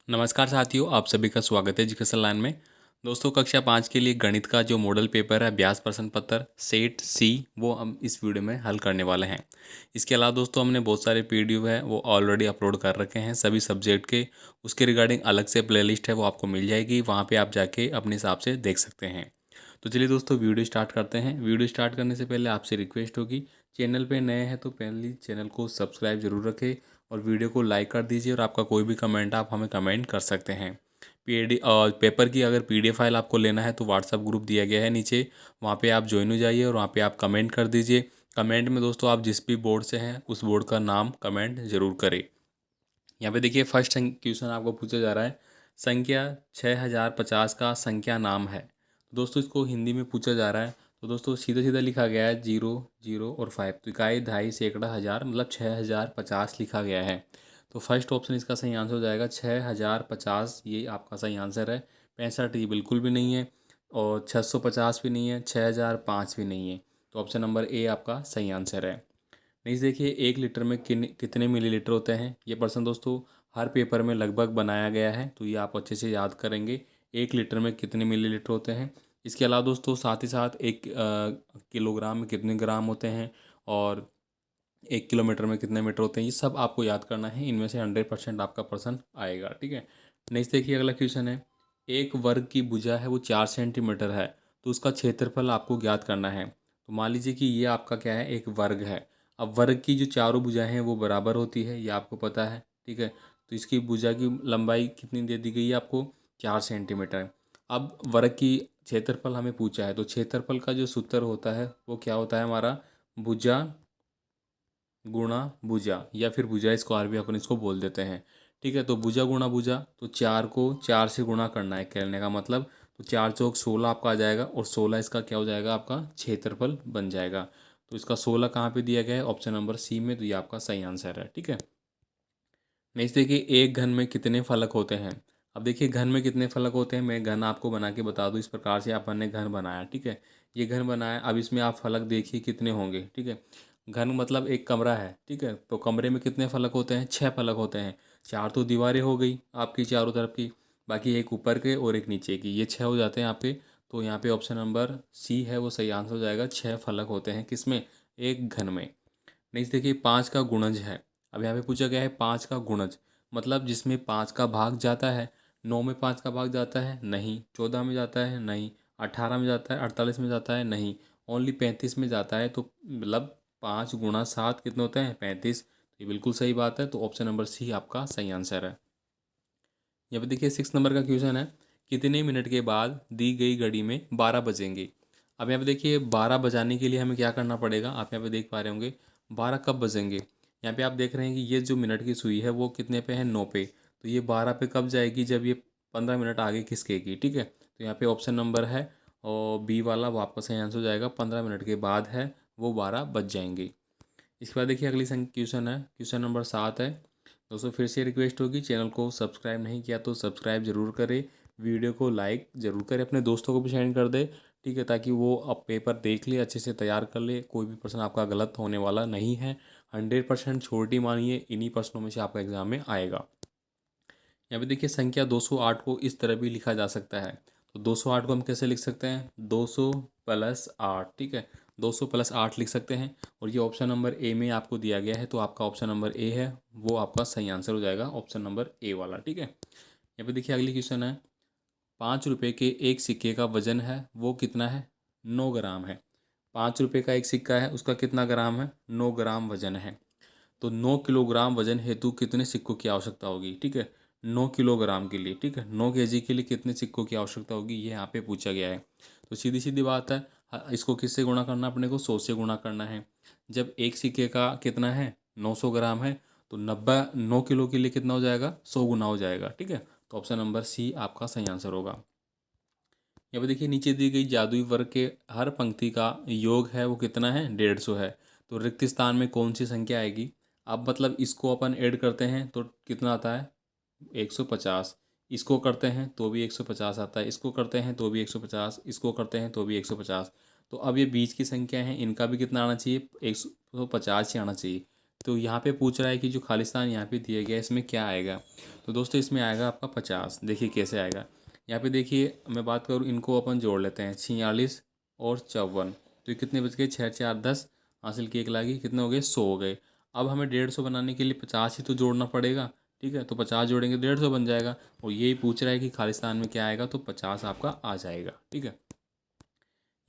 नमस्कार साथियों, आप सभी का स्वागत है एजुकेशन लाइन में। दोस्तों, कक्षा 5 के लिए गणित का जो मॉडल पेपर है ब्यास प्रश्न पत्र सेट सी, वो हम इस वीडियो में हल करने वाले हैं। इसके अलावा दोस्तों हमने बहुत सारे पीडीएफ है वो ऑलरेडी अपलोड कर रखे हैं सभी सब्जेक्ट के। उसके रिगार्डिंग अलग से प्लेलिस्ट है वो आपको मिल जाएगी, वहाँ पर आप जाके अपने हिसाब से देख सकते हैं। तो चलिए दोस्तों, वीडियो स्टार्ट करते हैं। वीडियो स्टार्ट करने से पहले आपसे रिक्वेस्ट होगी, चैनल पे नए हैं तो पहले चैनल को सब्सक्राइब जरूर रखें और वीडियो को लाइक कर दीजिए। और आपका कोई भी कमेंट आप हमें कमेंट कर सकते हैं। पीडी और पेपर की अगर पीडीएफ फाइल आपको लेना है तो व्हाट्सअप ग्रुप दिया गया है नीचे, वहाँ पे आप ज्वाइन हो जाइए और वहाँ पे आप कमेंट कर दीजिए। कमेंट में दोस्तों आप जिस भी बोर्ड से हैं उस बोर्ड का नाम कमेंट जरूर करें। यहाँ पे देखिए फर्स्ट क्वेश्चन आपको पूछा जा रहा है, संख्या 6050 का संख्या नाम है। दोस्तों इसको हिंदी में पूछा जा रहा है। तो दोस्तों सीधा सीधा लिखा गया है 0 0 और 5, तो इकाई दहाई सैकड़ा हज़ार मतलब 6050 लिखा गया है। तो फर्स्ट ऑप्शन इसका सही आंसर हो जाएगा 6050, ये आपका सही आंसर है। 65 ये बिल्कुल भी नहीं है और 650 भी नहीं है, 6005 भी नहीं है। तो ऑप्शन नंबर ए आपका सही आंसर है। नेक्स्ट देखिए, 1 लीटर में कितने मिलीलीटर होते हैं। ये प्रश्न दोस्तों हर पेपर में लगभग बनाया गया है, तो ये आप अच्छे से याद करेंगे। 1 लीटर में कितने मिलीलीटर होते हैं। इसके अलावा दोस्तों साथ ही साथ 1 किलोग्राम में कितने ग्राम होते हैं और 1 किलोमीटर में कितने मीटर होते हैं, ये सब आपको याद करना है। इनमें से 100% आपका प्रश्न आएगा, ठीक है। नेक्स्ट देखिए, अगला क्वेश्चन है, एक वर्ग की भुजा है वो 4 सेंटीमीटर है, तो उसका क्षेत्रफल आपको ज्ञात करना है। तो मान लीजिए कि ये आपका क्या है, एक वर्ग है। अब वर्ग की जो चारों भुजाएं हैं वो बराबर होती है, ये आपको पता है, ठीक है। तो इसकी भुजा की लंबाई कितनी दे दी गई है आपको, 4 सेंटीमीटर। अब वर्ग की क्षेत्रफल हमें पूछा है, तो क्षेत्रफल का जो सूत्र होता है वो क्या होता है हमारा, भुजा गुणा भुजा, या फिर भुजा स्क्वायर भी अपन इसको बोल देते हैं, ठीक है। तो भुजा गुणा भुजा, तो 4 को 4 से गुणा करना है कहने का मतलब। तो 4 चौक 16 आपका आ जाएगा और 16 इसका क्या हो जाएगा, आपका क्षेत्रफल बन जाएगा। तो इसका 16 कहाँ पे दिया गया है, ऑप्शन नंबर सी में, तो ये आपका सही आंसर है, ठीक है। नेक्स्ट देखिए, एक घन में कितने फलक होते हैं। अब देखिए घन में कितने फलक होते हैं, मैं घन आपको बना के बता दूं। इस प्रकार से अपन ने घन बनाया, ठीक है। ये घन बनाया, अब इसमें आप फलक देखिए कितने होंगे, ठीक है। घन मतलब एक कमरा है, ठीक है। तो कमरे में कितने फलक होते हैं, 6 फलक होते हैं। 4 तो दीवारें हो गई आपकी चारों तरफ की, बाकी एक ऊपर के और एक नीचे की, ये 6 हो जाते हैं आपके। तो यहाँ पे ऑप्शन नंबर सी है वो सही आंसर हो जाएगा। 6 फलक होते हैं किसमें, एक घन में। नेक्स्ट देखिए, 5 का गुणज है। अब यहाँ पे पूछा गया है 5 का गुणज, मतलब जिसमें 5 का भाग जाता है। 9 में 5 का भाग जाता है नहीं, 14 में जाता है नहीं, 18 में जाता है, 48 में जाता है नहीं, ओनली 35 में जाता है। तो मतलब 5 × 7 कितने होते हैं, 35। तो ये बिल्कुल सही बात है, तो ऑप्शन नंबर सी आपका सही आंसर है। यहाँ पे देखिए 6 नंबर का क्वेश्चन है, कितने मिनट के बाद दी गई घड़ी में 12 बजेंगे। अब यहाँ पे देखिए 12 बजाने के लिए हमें क्या करना पड़ेगा, आप यहाँ पे देख पा रहे होंगे 12 कब बजेंगे। यहाँ पे आप देख रहे हैं कि ये जो मिनट की सुई है वो कितने पे है, 9 पे। तो ये 12 पे कब जाएगी, जब ये 15 मिनट आगे खिसकेगी, ठीक है। तो यहाँ पे ऑप्शन नंबर है और बी वाला वो आपका सही आंसर हो जाएगा। 15 मिनट के बाद है वो 12 बज जाएंगे। इसके बाद देखिए अगली क्वेश्चन है, क्वेश्चन नंबर 7 है। दोस्तों फिर से रिक्वेस्ट होगी, चैनल को सब्सक्राइब नहीं किया तो सब्सक्राइब जरूर करें, वीडियो को लाइक जरूर करें, अपने दोस्तों को भी शेयर कर दे, ठीक है, ताकि वो अब पेपर देख ले, अच्छे से तैयार कर ले। कोई भी प्रश्न आपका गलत होने वाला नहीं है। 100% छोटी मानिए, इन्हीं प्रश्नों में से आपका एग्जाम में आएगा। यहाँ पे देखिए संख्या 208 को इस तरह भी लिखा जा सकता है। तो 208 को हम कैसे लिख सकते हैं, 200 + 8, ठीक है। 200 + 8 लिख सकते हैं। और ये ऑप्शन नंबर ए में आपको दिया गया है, तो आपका ऑप्शन नंबर ए है वो आपका सही आंसर हो जाएगा, ऑप्शन नंबर ए वाला, ठीक है। यहाँ पे देखिए अगली क्वेश्चन है, 5 रुपये के एक सिक्के का वजन है वो कितना है, 9 ग्राम है। 5 रुपये का एक सिक्का है, उसका कितना ग्राम है, 9 ग्राम वजन है। तो 9 किलोग्राम वजन हेतु कितने सिक्कों की आवश्यकता होगी, ठीक है। 9 किलोग्राम के लिए, ठीक है, 9 केजी के लिए कितने सिक्कों की आवश्यकता होगी, ये यहाँ पे पूछा गया है। तो सीधी सीधी बात है, इसको किससे गुणा करना, अपने को 100 से गुणा करना है। जब एक सिक्के का कितना है, 900 ग्राम है, तो 9 किलो के लिए कितना हो जाएगा, 100 गुना हो जाएगा, ठीक है। तो ऑप्शन नंबर सी आपका सही आंसर होगा। यहाँ पे देखिए नीचे दी गई जादुई वर्ग के हर पंक्ति का योग है वो कितना है, 150 है। तो रिक्त स्थान में कौन सी संख्या आएगी। अब मतलब इसको अपन ऐड करते हैं तो कितना आता है, 150। इसको करते हैं तो भी 150 आता है, इसको करते हैं तो भी 150, इसको करते हैं तो भी 150। तो अब ये बीच की संख्या है, इनका भी कितना आना चाहिए, 150 ही आना चाहिए। तो यहाँ पे पूछ रहा है कि जो खालिस्तान यहाँ पे दिया गया है इसमें क्या आएगा। तो दोस्तों इसमें आएगा आपका 50। देखिए कैसे आएगा। यहाँ पे देखिए मैं बात करूँ, इनको अपन जोड़ लेते हैं, 46 और 54। तो ये कितने बच गए, 6 4 10, हासिल की 1 लागी, कितने हो गए, 100 हो गए। अब हमें 150 बनाने के लिए 50 ही तो जोड़ना पड़ेगा। ठीक है, तो 50 जोड़ेंगे 150 बन जाएगा। और यही पूछ रहा है कि खालिस्तान में क्या आएगा, तो 50 आपका आ जाएगा। ठीक है,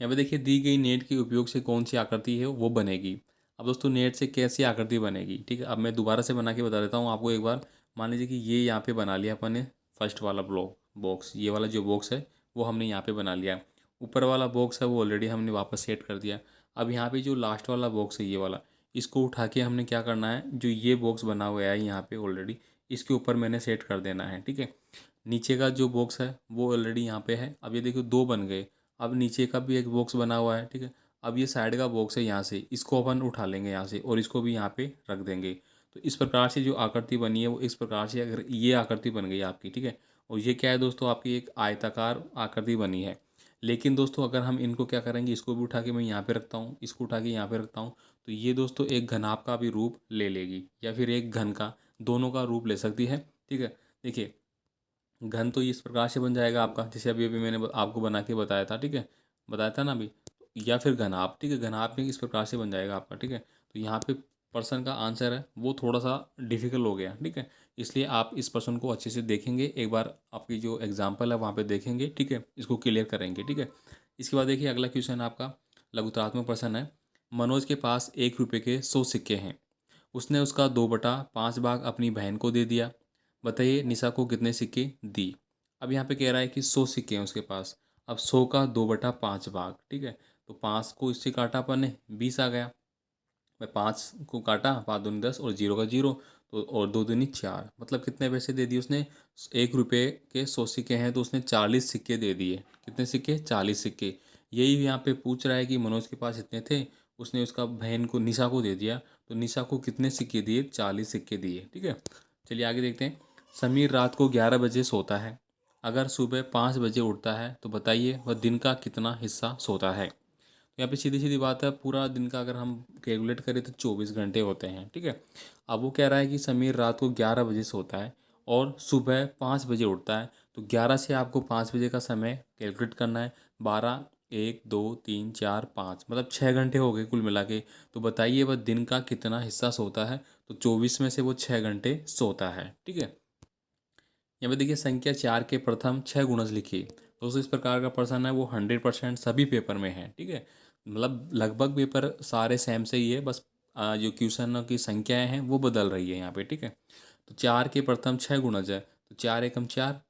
यहाँ पे देखिए दी गई नेट के उपयोग से कौन सी आकृति है वो बनेगी। अब दोस्तों नेट से कैसी आकृति बनेगी, ठीक है, अब मैं दोबारा से बना के बता देता हूँ आपको एक बार। मान लीजिए कि ये यहाँ पे बना लिया अपन ने, फर्स्ट वाला ब्लॉक बॉक्स, ये वाला जो बॉक्स है वो हमने यहाँ पे बना लिया। ऊपर वाला बॉक्स है वो ऑलरेडी हमने वापस सेट कर दिया। अब यहाँ पे जो लास्ट वाला बॉक्स है ये वाला, इसको उठा के हमने क्या करना है, जो ये बॉक्स बना हुआ है यहाँ पे ऑलरेडी, इसके ऊपर मैंने सेट कर देना है। ठीक है, नीचे का जो बॉक्स है वो ऑलरेडी यहाँ पे है। अब ये देखो 2 बन गए। अब नीचे का भी एक बॉक्स बना हुआ है। ठीक है, अब ये साइड का बॉक्स है यहाँ से, इसको अपन उठा लेंगे यहाँ से और इसको भी यहाँ पे रख देंगे। तो इस प्रकार से जो आकृति बनी है वो इस प्रकार से, अगर ये आकृति बन गई आपकी, ठीक है। और ये क्या है दोस्तों, आपकी एक आयताकार आकृति बनी है। लेकिन दोस्तों अगर हम इनको क्या करेंगे, इसको भी उठा के मैं यहाँ पे रखता हूँ, इसको उठा के यहाँ पे रखता हूँ, तो ये दोस्तों एक घनाभ का भी रूप ले लेगी या फिर एक घन का, दोनों का रूप ले सकती है। ठीक है, देखिए घन तो इस प्रकार से बन जाएगा आपका, जैसे अभी अभी मैंने आपको बना के बताया था। ठीक है, बताया था ना अभी। या फिर घनाभ, ठीक है, घनाभ में इस प्रकार से बन जाएगा आपका। ठीक है, तो यहाँ पे पर्सन का आंसर है वो थोड़ा सा डिफिकल्ट हो गया। ठीक है, इसलिए आप इस पर्सन को अच्छे से देखेंगे, एक बार आपकी जो एग्जाम्पल है वहाँ पे देखेंगे। ठीक है, इसको क्लियर करेंगे। ठीक है, इसके बाद देखिए अगला क्वेश्चन आपका लघुत्रात्मक प्रश्न है। मनोज के पास 1 रुपये के 100 सिक्के हैं। उसने उसका 2/5 भाग अपनी बहन को दे दिया। बताइए निशा को कितने सिक्के दी। अब यहाँ पे कह रहा है कि 100 सिक्के हैं उसके पास। अब 100 का 2/5 भाग, ठीक है, तो 5 को इससे काटा अपन ने, 20 आ गया। मैं 5 को काटा, 5 दूनी 10 और 0 का 0, तो और 2 दूनी 4, मतलब कितने पैसे दे दिए उसने। 1 रुपये के 100 सिक्के हैं तो उसने 40 सिक्के दे दिए। कितने सिक्के, 40 सिक्के। यही यहाँ पे पूछ रहा है कि मनोज के पास इतने थे, उसने उसका बहन को निशा को दे दिया, तो निशा को कितने सिक्के दिए, 40 सिक्के दिए। ठीक है, चलिए आगे देखते हैं। समीर रात को 11 बजे सोता है। अगर सुबह 5 बजे उठता है तो बताइए वह दिन का कितना हिस्सा सोता है। तो यहाँ पे सीधी सीधी बात है, पूरा दिन का अगर हम कैलकुलेट करें तो 24 घंटे होते हैं। ठीक है, अब वो कह रहा है कि समीर रात को 11 बजे सोता है और सुबह 5 बजे उठता है। तो 11 से आपको 5 बजे का समय कैलकुलेट करना है। 12, 1, 2, 3, 4, 5, मतलब 6 घंटे हो गए कुल मिला के। तो बताइए वह दिन का कितना हिस्सा सोता है। तो 24 में से वो 6 घंटे सोता है। ठीक है, यहाँ पे देखिए संख्या 4 के प्रथम 6 गुणज लिखिए। दोस्तों इस प्रकार का प्रश्न है वो 100% सभी पेपर में है। ठीक है, मतलब लगभग पेपर सारे सेम से ही है, बस जो क्वेश्चन की संख्याएं हैं वो बदल रही है यहाँ पे। ठीक है, तो 4 के प्रथम 6 गुणज है, तो 4 एकम 4,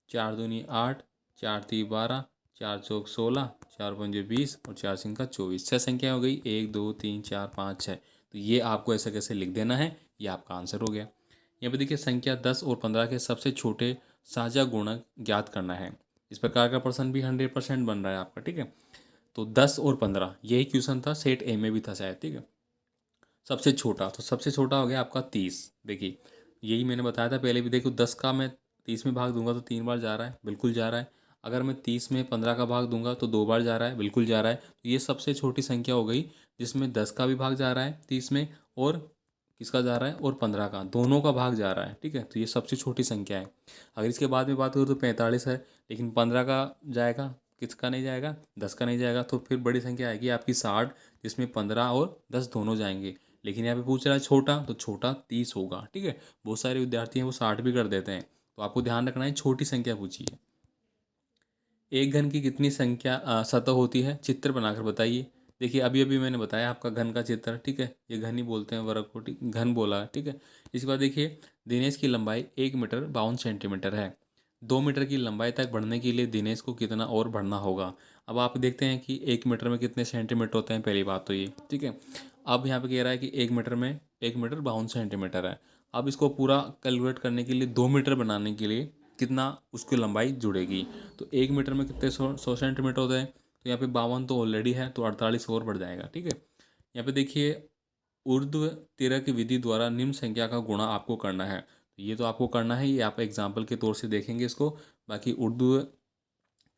4 दूनी 8, 4 तीन 12, 4 चौक 16, 4 पंजे 20 और 4 सिंका 24। 6 संख्या हो गई, 1 2 3 4 5 6। तो ये आपको ऐसे कैसे लिख देना है, ये आपका आंसर हो गया। यहाँ पे देखिए संख्या 10 और 15 के सबसे छोटे साझा गुणक ज्ञात करना है। इस प्रकार का प्रश्न भी 100% बन रहा है आपका। ठीक है, तो 10 और 15 यही क्वेश्चन था, सेट ए में भी था शायद। ठीक है, सबसे छोटा, तो सबसे छोटा हो गया आपका 30। देखिए यही मैंने बताया था पहले भी। देखो 10 का मैं 30 में भाग दूंगा तो 3 बार जा रहा है, बिल्कुल जा रहा है। अगर मैं 30 में 15 का भाग दूंगा तो 2 बार जा रहा है, बिल्कुल जा रहा है। तो ये सबसे छोटी संख्या हो गई जिसमें 10 का भी भाग जा रहा है 30 में, और किसका जा रहा है, और 15 का, दोनों का भाग जा रहा है। ठीक है, तो ये सबसे छोटी संख्या है। अगर इसके बाद में बात करूँ तो 45 है, लेकिन 15 का जाएगा, किसका नहीं जाएगा, 10 का नहीं जाएगा। तो फिर बड़ी संख्या आएगी आपकी 60, जिसमें 15 और 10 दोनों जाएंगे। लेकिन यहाँ पे पूछ रहा है छोटा, तो छोटा 30 होगा। ठीक है, बहुत सारे विद्यार्थी हैं वो 60 भी कर देते हैं, तो आपको ध्यान रखना है छोटी संख्या पूछिए। एक घन की कितनी संख्या सतह होती है, चित्र बनाकर बताइए। देखिए अभी अभी मैंने बताया आपका घन का चित्र। ठीक है, ये घन ही बोलते हैं, वर्ग को घन बोला है। ठीक है, इसके बाद देखिए दिनेश की लंबाई 1 मीटर 52 सेंटीमीटर है। 2 मीटर की लंबाई तक बढ़ने के लिए दिनेश को कितना और बढ़ना होगा। अब आप देखते हैं कि 1 मीटर में कितने सेंटीमीटर होते हैं, पहली बात तो ये। ठीक है, अब यहाँ पे कह रहा है कि 1 मीटर में 1 मीटर 52 सेंटीमीटर है। अब इसको पूरा कैलकुलेट करने के लिए 2 मीटर बनाने के लिए कितना उसकी लंबाई जुड़ेगी। तो 1 मीटर में कितने 100 सेंटीमीटर होते हैं, तो यहाँ पे 52 तो ऑलरेडी है, तो 48 और बढ़ जाएगा। ठीक है, यहाँ पे देखिए ऊर्ध्व तिर्यक विधि द्वारा निम्न संख्या का गुणा आपको करना है। तो ये तो आपको करना है, ये आप एग्जाम्पल के तौर से देखेंगे इसको। बाकी ऊर्ध्व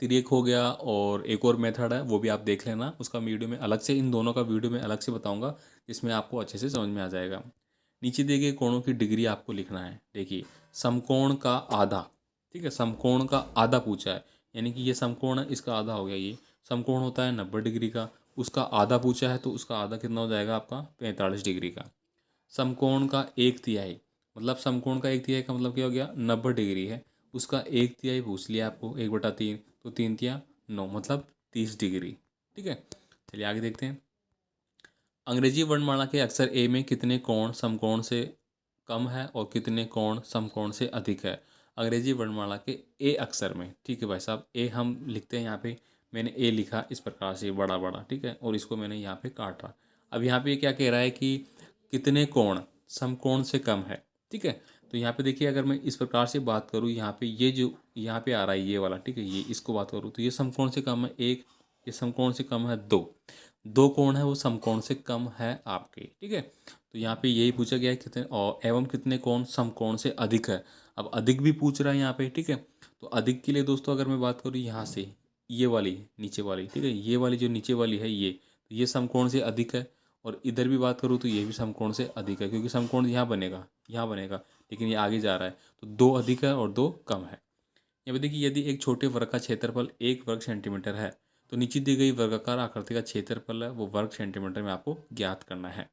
तिर्यक हो गया, और एक और मेथड है वो भी आप देख लेना, उसका वीडियो में अलग से, इन दोनों का वीडियो में अलग से बताऊंगा, जिसमें आपको अच्छे से समझ में आ जाएगा। नीचे दिए गए कोणों की डिग्री आपको लिखना है। देखिए समकोण का आधा, ठीक है, समकोण का आधा पूछा है, यानी कि ये समकोण है, इसका आधा हो गया। ये समकोण होता है 90 डिग्री का, उसका आधा पूछा है तो उसका आधा कितना हो जाएगा आपका 45 डिग्री का। समकोण का एक तिहाई, मतलब समकोण का एक तिहाई का मतलब क्या हो गया 90 डिग्री है, उसका एक तिहाई पूछ लिया आपको 1/3, तो 3 तिया 9 मतलब 30 डिग्री। ठीक है, चलिए आगे देखते हैं। अंग्रेजी वर्णमाला के अक्षर ए में कितने कोण समकोण से कम है और कितने कोण समकोण से अधिक है। अंग्रेजी वर्णमाला के ए अक्षर में, ठीक है भाई साहब, ए हम लिखते हैं यहाँ पे, मैंने ए लिखा इस प्रकार से बड़ा बड़ा, ठीक है, और इसको मैंने यहाँ पे काटा। अब यहाँ पे क्या कह रहा है कि कितने कोण समकोण से कम है, ठीक है। तो यहाँ पे देखिए अगर मैं इस प्रकार से बात करूँ, यहाँ पे ये जो यहाँ पे आ रहा है ये वाला, ठीक है, ये इसको बात करूँ तो ये समकोण से कम है एक, ये समकोण से कम है दो, दो कोण है वो समकोण से कम है आपके, ठीक है। तो यहाँ पे यही पूछा गया है कितने और एवं कितने कोण समकोण से अधिक है। अब अधिक भी पूछ रहा है यहाँ पे, ठीक है। तो अधिक के लिए दोस्तों अगर मैं बात करूँ यहाँ से, ये वाली नीचे वाली, ठीक है, ये वाली जो नीचे वाली है ये, तो ये समकोण से अधिक है। और इधर भी बात करूँ तो ये भी समकोण से अधिक है, क्योंकि समकोण यहाँ बनेगा, लेकिन ये आगे जा रहा है, तो दो अधिक है और दो कम है। यहाँ पे देखिए यदि एक छोटे वर्ग का क्षेत्रफल 1 वर्ग सेंटीमीटर है, तो नीचे दी गई वर्गाकार आकृति का क्षेत्रफल है वो वर्ग सेंटीमीटर में आपको ज्ञात करना है।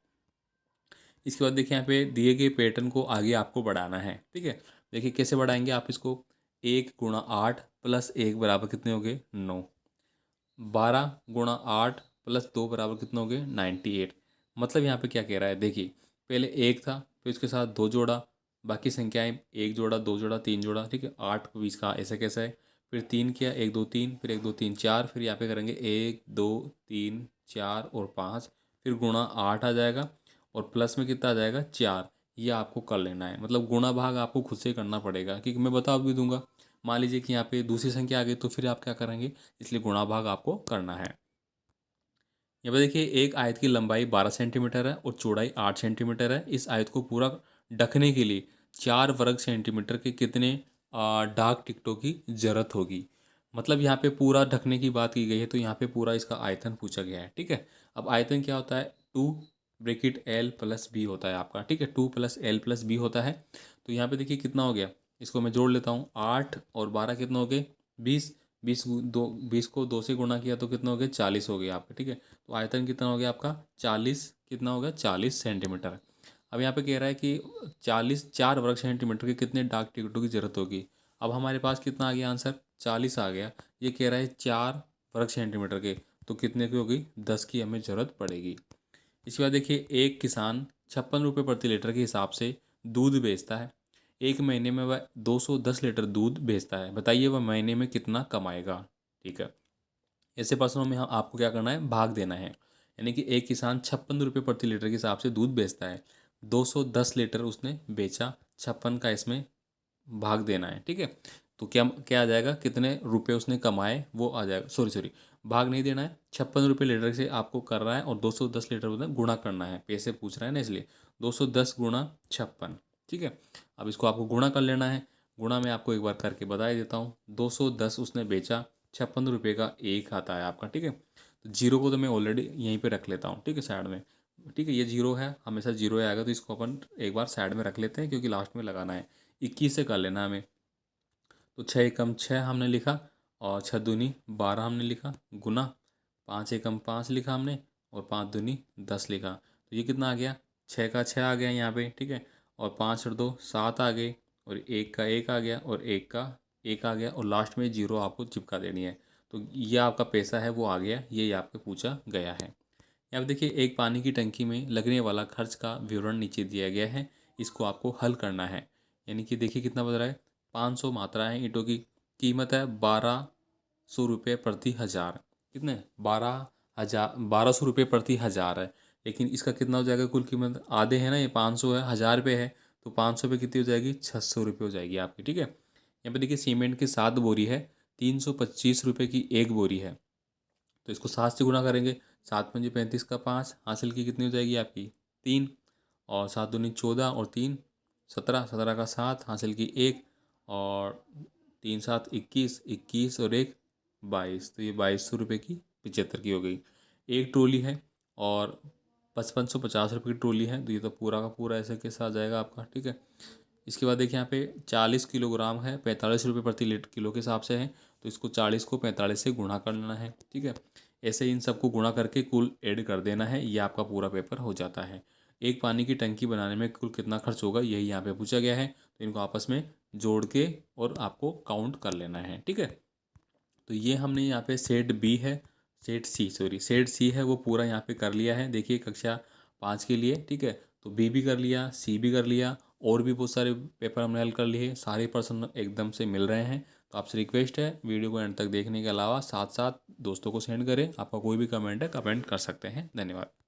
इसके बाद देखिए यहाँ पे दिए गए पैटर्न को आगे आपको बढ़ाना है, ठीक है। देखिए कैसे बढ़ाएंगे आप इसको, 1 × 8 + 1 बराबर कितने हो गए 9, 12 × 8 + 2 बराबर कितने हो गए 98। मतलब यहाँ पे क्या कह रहा है, देखिए पहले एक था, फिर उसके साथ दो जोड़ा, बाकी संख्याएं एक जोड़ा दो जोड़ा तीन जोड़ा, ठीक है, 8 को 20 का ऐसा कैसा है, फिर तीन किया 1 2 3, फिर 1 2 3 4, फिर यहाँ पे करेंगे 1 2 3 4 और 5, फिर गुणा 8 आ जाएगा और प्लस में कितना आ जाएगा 4। ये आपको कर लेना है, मतलब गुणा भाग आपको खुद से करना पड़ेगा, क्योंकि मैं बता भी दूंगा। मान लीजिए कि यहाँ पे दूसरी संख्या आ गई तो फिर आप क्या करेंगे, इसलिए गुणा भाग आपको करना है। यहाँ पे देखिए एक आयत की लंबाई 12 सेंटीमीटर है और चौड़ाई 8 सेंटीमीटर है। इस आयत को पूरा ढकने के लिए 4 वर्ग सेंटीमीटर के कितने डार्क टिकटों की जरूरत होगी। मतलब यहाँ पे पूरा ढकने की बात की गई है, तो यहाँ पे पूरा इसका आयतन पूछा गया है, ठीक है। अब आयतन क्या होता है, 2 × L + B होता है आपका, ठीक है, 2 + L + B होता है। तो यहाँ पे देखिए कितना हो गया, इसको मैं जोड़ लेता हूँ, 8 और 12 कितना हो गए 20, 20 को 2 से गुणा किया तो कितना हो गया 40 हो गया आपका, ठीक है। तो आयतन कितना हो गया आपका 40, कितना हो गया 40 सेंटीमीटर। अब यहाँ पे कह रहा है कि 4 वर्ग सेंटीमीटर के कितने डाक टिकटों की जरूरत होगी। अब हमारे पास कितना आ गया आंसर 40 आ गया। ये कह रहा है 4 वर्ग सेंटीमीटर के, तो कितने की होगी 10 की हमें ज़रूरत पड़ेगी। इसके बाद देखिए एक किसान 56 रुपये प्रति लीटर के हिसाब से दूध बेचता है। एक महीने में वह 210 लीटर दूध बेचता है, बताइए वह महीने में कितना कमाएगा। ठीक है, ऐसे प्रश्नों में हम आपको क्या करना है, भाग देना है। यानी कि एक किसान 56 रुपये प्रति लीटर के हिसाब से दूध बेचता है, 210 लीटर उसने बेचा, 56 का इसमें भाग देना है, ठीक है। तो क्या क्या आ जाएगा, कितने रुपए उसने कमाए वो आ जाएगा, सॉरी सॉरी, भाग नहीं देना है, 56 रुपये लीटर से आपको कर रहा है और 210 लीटर उसने गुणा करना है, पैसे पूछ रहा है ना इसलिए 210 × 56, ठीक है। अब इसको आपको गुणा कर लेना है। गुणा मैं आपको एक बार करके बता ही देता हूँ, 210 उसने बेचा, 56 रुपये का एक आता है आपका, ठीक है। तो जीरो को तो मैं ऑलरेडी यहीं पे रख लेता हूँ, ठीक है, साइड में, ठीक है, ये जीरो है, हमेशा जीरो आएगा, तो इसको अपन एक बार साइड में रख लेते हैं क्योंकि लास्ट में लगाना है। 21 से कर लेना हमें, तो 6 × 6 हमने लिखा और 6 दूनी 12 हमने लिखा, गुना 5 × 5 लिखा हमने और 5 दूनी 10 लिखा। तो ये कितना आ गया, 6 का 6 आ गया यहाँ पे, ठीक है, और 5 और 2 7 आ गए, और 1 का 1 आ गया और 1 का 1 आ गया, और लास्ट में जीरो आपको चिपका देनी है। तो ये आपका पैसा है वो आ गया, ये आपको पूछा गया है। यहाँ पे देखिए एक पानी की टंकी में लगने वाला खर्च का विवरण नीचे दिया गया है, इसको आपको हल करना है। यानी कि देखिए कितना बता रहा है, 500 मात्रा है ईंटों की, कीमत है 1200 रुपये प्रति हज़ार, कितने 1200 रुपये प्रति हज़ार है। लेकिन इसका कितना हो जाएगा कुल कीमत, आधे है ना, ये 500 है, 1000 रुपये है, तो 500 पे कितनी हो जाएगी 600 रुपये हो जाएगी आपकी, ठीक है। यहाँ पे देखिए सीमेंट की 7 बोरी है, 325 रुपये की एक बोरी है, तो इसको 7 से गुणा करेंगे, 7×5 = 35 का 5, हासिल की कितनी हो जाएगी आपकी 3, और 7 दूनी 14 और 3 17, 17 का 7, हासिल की 1, और 3 7 21, 21 और 1 22, तो ये 2200 रुपये की 75 की हो गई। एक ट्रॉली है और ₹5550 की ट्रॉली है, तो ये तो पूरा का पूरा ऐसे कैसे आ जाएगा आपका, ठीक है। इसके बाद देखिए यहाँ पे 40 किलोग्राम है, 45 रुपये प्रति लीटर किलो के हिसाब से है, तो इसको 40 को 45 से गुणा कर लेना है, ठीक है। ऐसे इन सबको गुणा करके कुल ऐड कर देना है, ये आपका पूरा पेपर हो जाता है। एक पानी की टंकी बनाने में कुल कितना खर्च होगा यही यहाँ पे पूछा गया है, तो इनको आपस में जोड़ के और आपको काउंट कर लेना है, ठीक है। तो ये हमने यहाँ पे सेट बी है, सेट सी है वो पूरा यहाँ पे कर लिया है, देखिए कक्षा 5 के लिए, ठीक है। तो बी भी कर लिया, सी भी कर लिया, और भी बहुत सारे पेपर हमने हल कर लिए, सारे प्रश्न एकदम से मिल रहे हैं। तो आपसे रिक्वेस्ट है वीडियो को एंड तक देखने के अलावा साथ साथ दोस्तों को सेंड करें। आपका कोई भी कमेंट है कमेंट कर सकते हैं। धन्यवाद।